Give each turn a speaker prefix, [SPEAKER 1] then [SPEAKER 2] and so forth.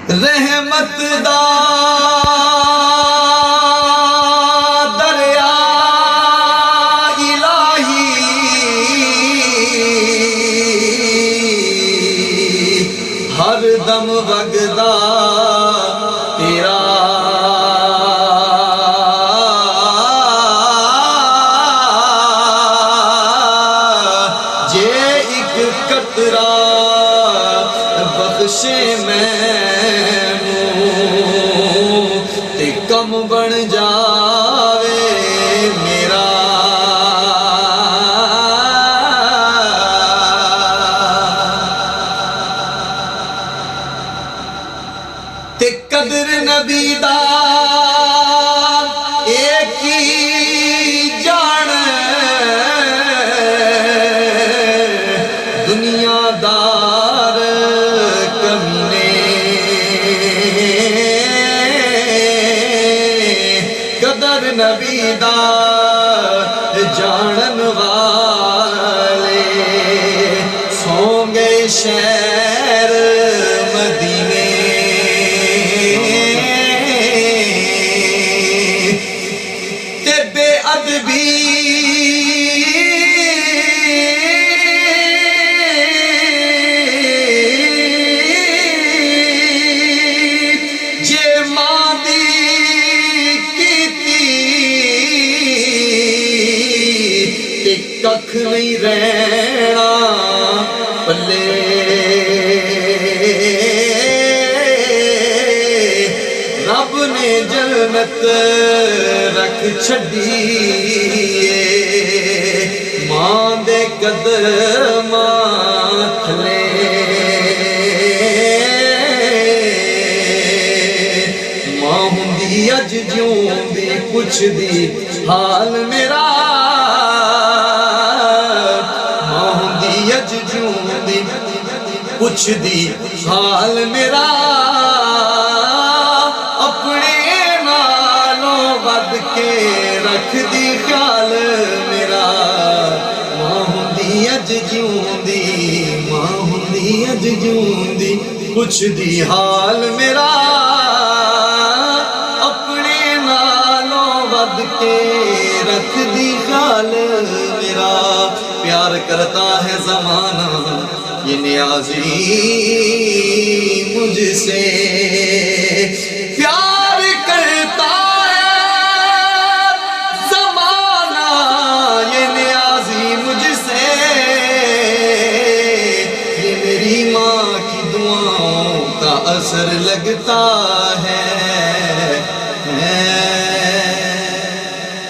[SPEAKER 1] رحمت دا دریا الہی ہر دم وگدا تیرا جے ایک قطرہ بخشے مینوں تے کم بن جاوے میرا تے قدر نبی دا ایک ہی جان دنیا دار کمینے قدر نبی دا جانن والے سوں گئے شہر مدینے تے بے ادبی ککھ نہیں رہنا پلے رب نے جنت رکھ چھڈی ماں دے قدماں تھلے ماں ہوندی اج جیوندی پچھدی حال میرا پوچھ دی حال میرا اپنے نالوں ود کے رکھ دی خیال میرا ماں ہوندی اج جیوندی ماں ہوندی اج جیوندی پوچھ دی حال میرا اپنے نالوں ود کے رکھ دی خیال میرا پیار کرتا ہے زمانہ یہ نیازی مجھ سے پیار کرتا ہے زمانہ یہ نیازی مجھ سے یہ میری ماں کی دعاؤں کا اثر لگتا ہے